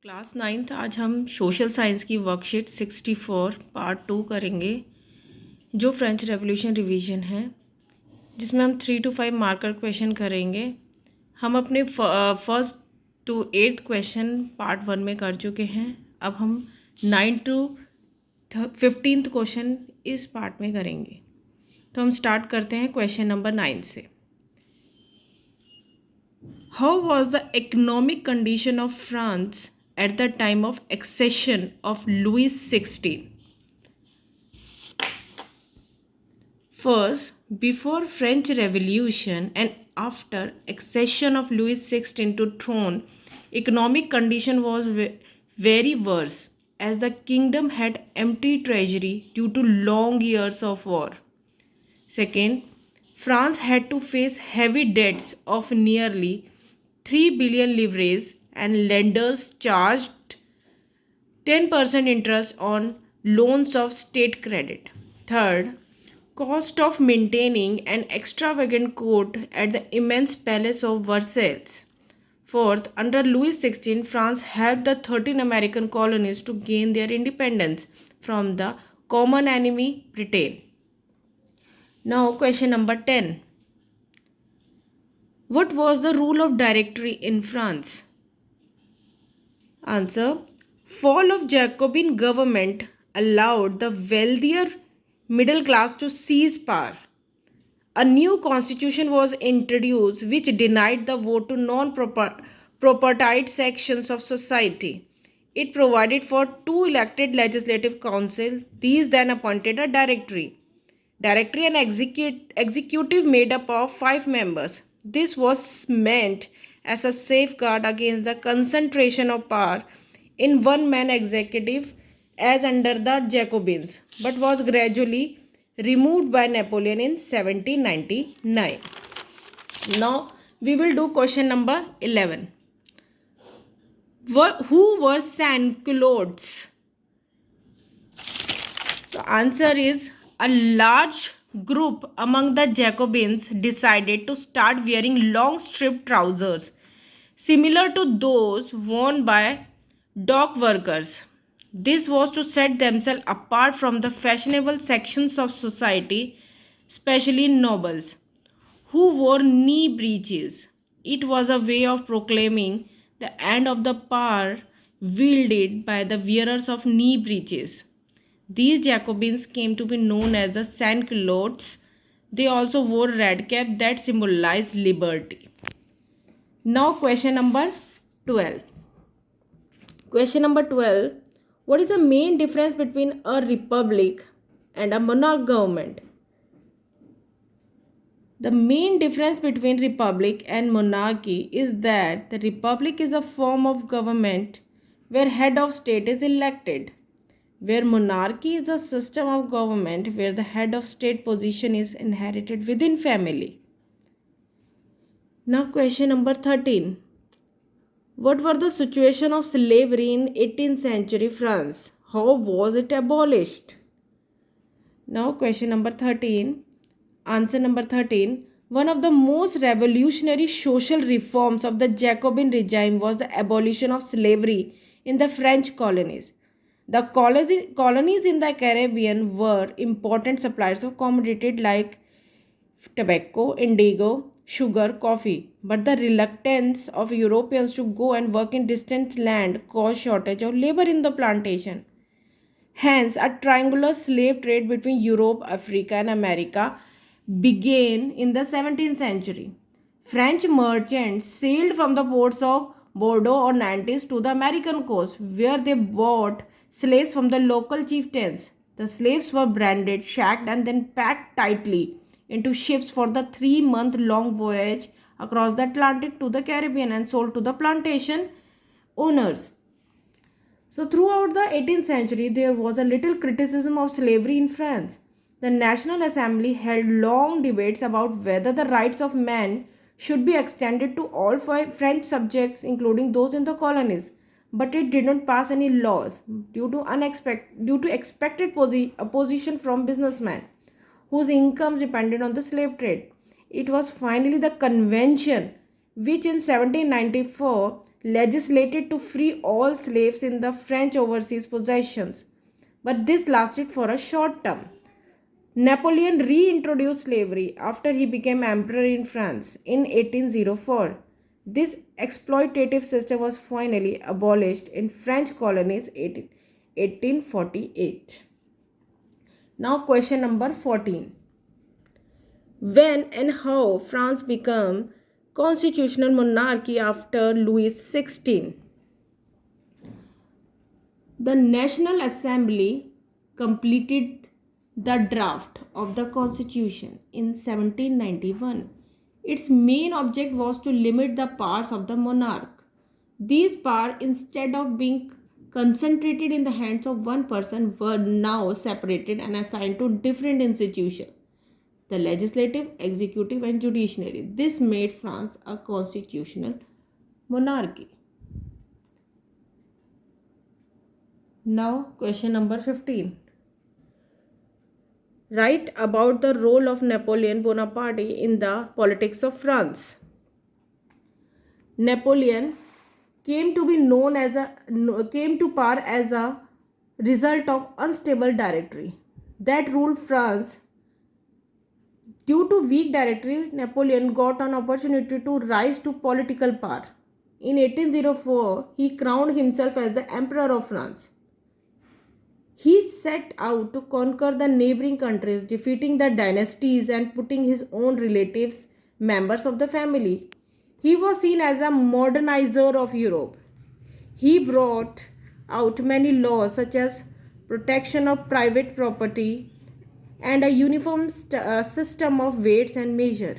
Class ninth आज हम social science की वर्कशीट 64 पार्ट 2 करेंगे जो फ्रेंच रेवोल्यूशन रिवीजन है, जिसमें हम 3 to 5 मार्कर क्वेश्चन करेंगे। हम अपने first to 8th question part 1 में कर चुके हैं। अब हम 9 to 15th क्वेश्चन इस पार्ट में करेंगे। तो हम स्टार्ट करते हैं क्वेश्चन नंबर 9 से। How was the economic condition of France at the time of accession of Louis XVI? First, before French Revolution and after accession of Louis XVI to throne, economic condition was very worse as the kingdom had empty treasury due to long years of war. Second, France had to face heavy debts of nearly 3 billion livres and lenders charged 10% interest on loans of state credit. Third, cost of maintaining an extravagant court at the immense palace of Versailles. Fourth, under Louis XVI, France helped the 13 American colonies to gain their independence from the common enemy, Britain. Now, question number 10. What was the rule of directory in France? Answer. Fall of Jacobin government allowed the wealthier middle class to seize power. A new constitution was introduced which denied the vote to non-propertied sections of society. It provided for 2 elected legislative councils. These then appointed a directory. Directory and executive made up of 5 members. This was meant as a safeguard against the concentration of power in one-man executive as under the Jacobins, but was gradually removed by Napoleon in 1799. Now we will do question number 11. Who were sans-culottes? The answer is a large group among the Jacobins decided to start wearing long striped trousers similar to those worn by dock workers. This was to set themselves apart from the fashionable sections of society, especially nobles, who wore knee breeches. It was a way of proclaiming the end of the power wielded by the wearers of knee breeches. These Jacobins came to be known as the sans-culottes. They also wore red cap that symbolized liberty. Now question number 12. Question number 12. What is the main difference between a republic and a monarch government? The main difference between republic and monarchy is that the republic is a form of government where head of state is elected, where monarchy is a system of government where the head of state position is inherited within family. Now question number 13. What were the situation of slavery in 18th century France? How was it abolished? Now question number 13. Answer number 13. One of the most revolutionary social reforms of the Jacobin regime was the abolition of slavery in the French colonies. The colonies in the Caribbean were important suppliers of commodities like tobacco, indigo, sugar, coffee. But the reluctance of Europeans to go and work in distant land caused shortage of labor in the plantation. Hence, a triangular slave trade between Europe, Africa, and America began in the 17th century. French merchants sailed from the ports of Bordeaux or Nantes to the American coast, where they bought slaves from the local chieftains. The slaves were branded, shacked, and then packed tightly into ships for the 3-month long voyage across the Atlantic to the Caribbean and sold to the plantation owners. So, throughout the 18th century, there was a little criticism of slavery in France. The National Assembly held long debates about whether the rights of men should be extended to all French subjects, including those in the colonies. But it did not pass any laws due to expected opposition from businessmen whose incomes depended on the slave trade. It was finally the convention which in 1794 legislated to free all slaves in the French overseas possessions, but this lasted for a short term. Napoleon reintroduced slavery after he became emperor in France in 1804. This exploitative system was finally abolished in French colonies in 1848. Now question number 14. When and how France became constitutional monarchy after Louis XVI? The National Assembly completed the draft of the Constitution in 1791. Its main object was to limit the powers of the monarch. These powers, instead of being concentrated in the hands of one person, were now separated and assigned to different institutions: the legislative, executive, and judiciary. This made France a constitutional monarchy. Now, question number 15. Write about the role of Napoleon Bonaparte in the politics of France. Napoleon came to power as a result of unstable directory that ruled France. Due to weak directory, Napoleon got an opportunity to rise to political power. In 1804, he crowned himself as the Emperor of France. He set out to conquer the neighboring countries, defeating the dynasties and putting his own relatives, members of the family. He was seen as a modernizer of Europe. He brought out many laws such as protection of private property and a uniform system of weights and measure.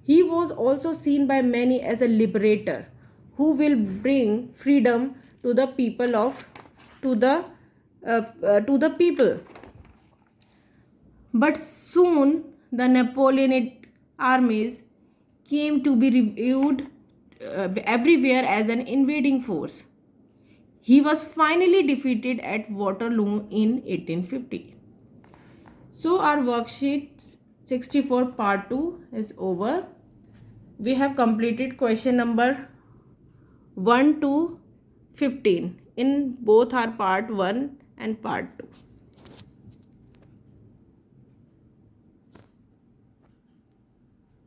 He was also seen by many as a liberator who will bring freedom to the people. But soon the Napoleonic armies came to be reviewed everywhere as an invading force. He was finally defeated at Waterloo in 1850. So our worksheet 64 part 2 is over. We have completed question number 1 to 15 in both our part 1 and part 2.